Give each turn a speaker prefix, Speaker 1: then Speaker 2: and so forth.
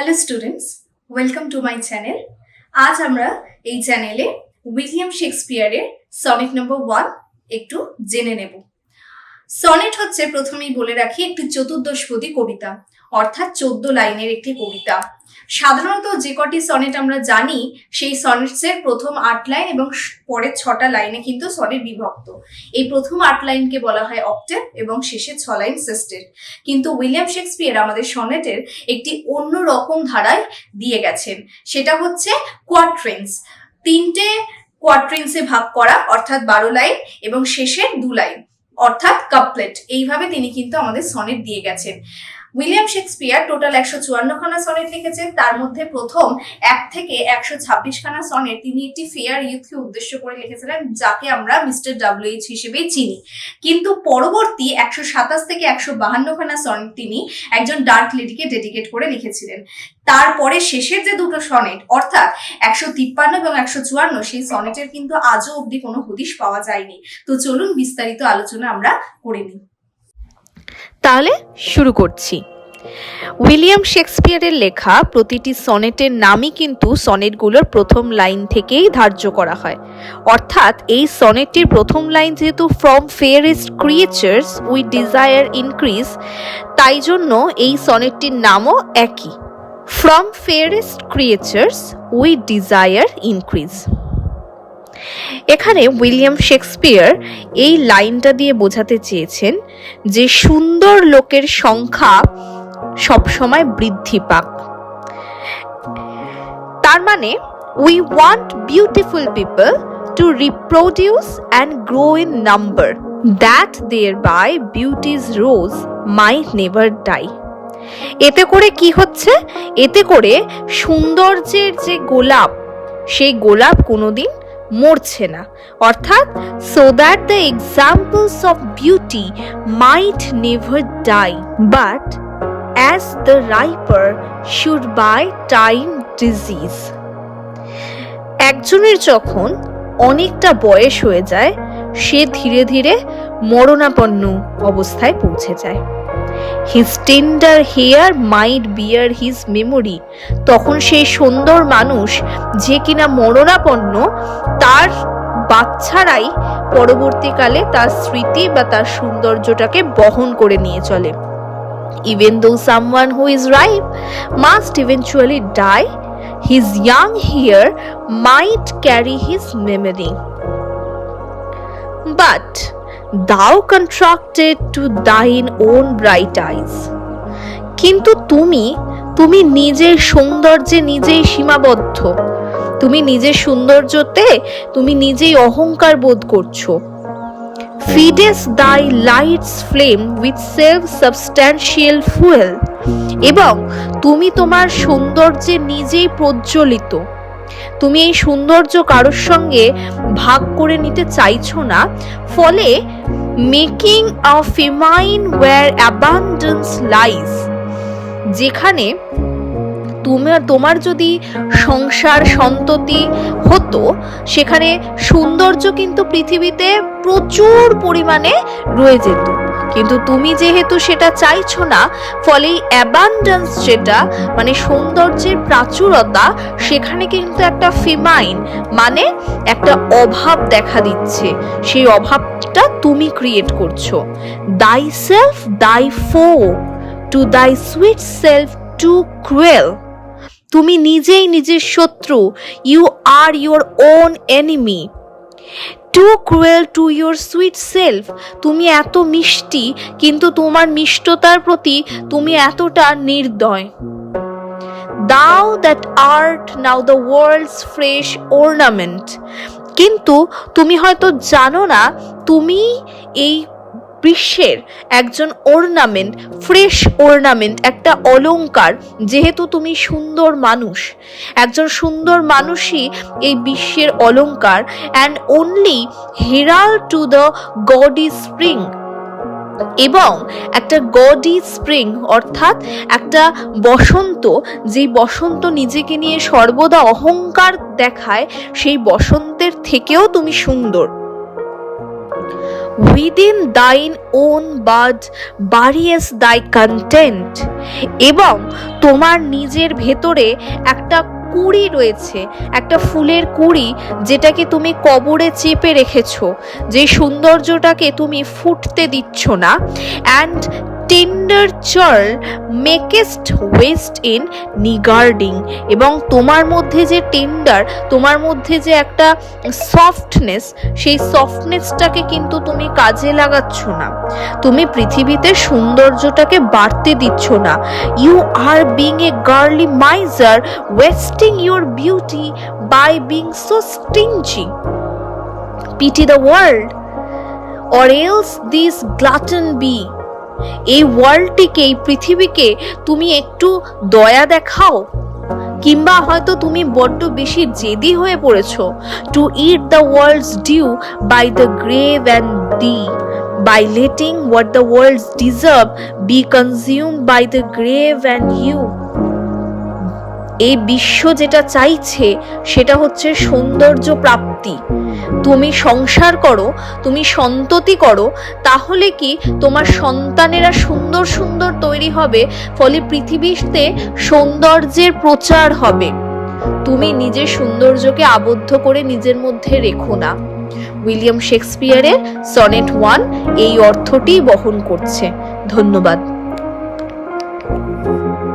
Speaker 1: Hello students, welcome to my channel. আজ আমরা এই চ্যানেলে উইলিয়াম শেক্সপিয়ারের সনেট নম্বর 1 একটু জেনে নেব। সনেট হচ্ছে, প্রথমেই বলে রাখি, একটি চতুর্দশপদী কবিতা, অর্থাৎ 14 লাইনের একটি কবিতা। সাধারণত যে কটি সনেট আমরা জানি, সেই সনেটসের প্রথম 8 লাইন এবং পরের 6টা লাইনে কিন্তু সনেট বিভক্ত। এই প্রথম 8 লাইনকে বলা হয় অক্টেভ এবং শেষের 6 লাইন সেস্টেট। কিন্তু উইলিয়াম শেক্সপিয়ার আমাদের সনেটের একটি অন্য রকম ধারায় দিয়ে গেছেন, সেটা হচ্ছে কোয়াট্রেন্স। 3টে কোয়াট্রেন্সে ভাগ করা, অর্থাৎ 12 লাইন এবং শেষের 2 লাইন অর্থাৎ কাপলেট। এইভাবে তিনি কিন্তু আমাদের সনেট দিয়ে গেছেন। উইলিয়াম শেক্সপিয়ার টোটাল 154 খানা সনেট লিখেছেন। তার মধ্যে প্রথম 1 থেকে 126 খানা সনেট তিনি একটি ফেয়ার ইউথকে উদ্দেশ্য করে লিখেছিলেন, যাকে আমরা মিস্টার WH হিসেবেই চিনি। কিন্তু পরবর্তী 127 থেকে 152 খানা সনেট তিনি একজন ডার্ক লেডিকে ডেডিকেট করে লিখেছিলেন। তারপরে শেষের যে দুটো সনেট, অর্থাৎ 153 এবং 154, সেই সনেটের কিন্তু আজও অবধি কোনো হদিশ পাওয়া যায়নি। তো চলুন বিস্তারিত আলোচনা আমরা করে নিই।
Speaker 2: তাহলে শুরু করছি। উইলিয়াম শেক্সপিয়ারের লেখা প্রতিটি সনেটের নামই কিন্তু সনেটগুলোর প্রথম লাইন থেকেই ধার্য করা হয়। অর্থাৎ এই সনেটটির প্রথম লাইন যেহেতু from ফেয়ারেস্ট creatures we desire increase, তাই জন্য এই সনেটটির নামও একই, from ফেয়ারেস্ট creatures we desire increase. এখানে উইলিয়াম শেক্সপিয়ার এই লাইনটা দিয়ে বোঝাতে চেয়েছেন যে সুন্দর লোকের সংখ্যা সবসময় বৃদ্ধি পাক। তার মানে we want beautiful people to reproduce and grow in number, that thereby beauty's rose might never die. এতে করে কি হচ্ছে? এতে করে সৌন্দর্যের যে গোলাপ, সেই গোলাপ কোনোদিন মরছে না। অর্থাৎ so that the examples of beauty might never die, but as the riper should by time disease. একজনের যখন অনেকটা বয়স হয়ে যায়, সে ধীরে ধীরে মরণাপন্ন অবস্থায় পৌঁছে যায়। His tender hair might bear his memory. তখন সেই সুন্দর মানুষ যে কিনা মরণাপন্ন, তার বাচ্চারাই পরবর্তীকালে তার স্মৃতি বা তার সৌন্দর্যটাকে বহন করে নিয়ে চলে। Even though someone who is ripe must eventually die, his young hair might carry his memory. But thou contracted to thine own bright eyes. কিন্তু তুমি নিজের সৌন্দর্যে নিজেই সীমাবদ্ধ। তুমি নিজের সৌন্দর্যতে তুমি নিজেই অহংকার বোধ করছো। Feedest thy light's flame with self-substantial fuel. এবং তুমি তোমার সৌন্দর্যে নিজেই প্রজ্বলিত। তুমি এই সৌন্দর্য কারোর সঙ্গে ভাগ করে নিতে চাইছো না, ফলে making a famine where abundance lies, যেখানে তোমার যদি সংসার সন্ততি হতো, সেখানে সৌন্দর্য কিন্তু পৃথিবীতে প্রচুর পরিমাণে রয়ে যেত। কিন্তু তুমি যেহেতু সেটা চাইছো না, ফলে অ্যাবান্ডেন্স, যেটা মানে সৌন্দর্যের প্রাচুরতা, সেখানে কিন্তু একটা ফেমাইন মানে একটা অভাব দেখা দিচ্ছে। সেই অভাবটা তুমি ক্রিয়েট করছো। দাই সেলফ দাই ফো, টু দাই সুইট সেলফ টু ক্রুয়েল। তুমি নিজেই নিজের শত্রু। You are your own enemy. Too cruel to your sweet self. তুমি এত মিষ্টি, কিন্তু তোমার মিষ্টতার প্রতি তুমি এতটা নির্দয়। Thou that art now the world's fresh ornament. কিন্তু তুমি হয়তো জানো না, তুমি এই বিশ্বের একজন অর্নামেন্ট, ফ্রেশ অর্নামেন্ট, একটা অলংকার। যেহেতু তুমি সুন্দর মানুষ, একজন সুন্দর মানুষই এই বিশ্বের অলংকার। And only herald to the gaudy spring. এবং একটা গডি স্প্রিং অর্থাৎ একটা বসন্ত, যেই বসন্ত নিজেকে নিয়ে সর্বদা অহংকার দেখায়, সেই বসন্তের থেকেও তুমি সুন্দর। উইদিন দাইন ওন বাড বারিয়েস দাই কন্টেন্ট, এবং তোমার নিজের ভেতরে একটা কুড়ি রয়েছে, একটা ফুলের কুড়ি, যেটাকে তুমি কবরে চেপে রেখেছো, যে সৌন্দর্যটাকে তুমি ফুটতে দিচ্ছ না। অ্যান্ড টেন্ডার চার্ল মেকেস্ট ওয়েস্ট ইন নিগার্ডিং, এবং তোমার মধ্যে যে টেন্ডার, তোমার মধ্যে যে একটা সফটনেস, সেই সফটনেসটাকে কিন্তু তুমি কাজে লাগাচ্ছ না, তুমি পৃথিবীতে সৌন্দর্যটাকে বাড়তে দিচ্ছ না। You are being a girly miser, wasting your beauty by being so stingy. Pity the world or else this glutton be, এই ওয়ার্ল্ডটিকে, এই পৃথিবীকে তুমি একটু দয়া দেখাও, কিংবা হয়তো তুমি বড্ড বেশি জেদি হয়ে পড়েছো। To eat the world's due by the grave and thee, by letting what the worlds deserve be consumed by the grave and you. এই বিশ্ব যেটা চাইছে সেটা হচ্ছে সৌন্দর্য প্রাপ্তি। তুমি সংসার করো, তুমি সন্ততি করো, তাহলে কি তোমার সন্তানেরা সুন্দর সুন্দর তৈরি হবে, ফলে পৃথিবীতে সৌন্দর্যের প্রচার হবে। তুমি নিজের সৌন্দর্যকে আবদ্ধ করে নিজের মধ্যে রেখো না। উইলিয়াম শেক্সপিয়ারের সনেট 1 এই অর্থটি বহন করছে। ধন্যবাদ।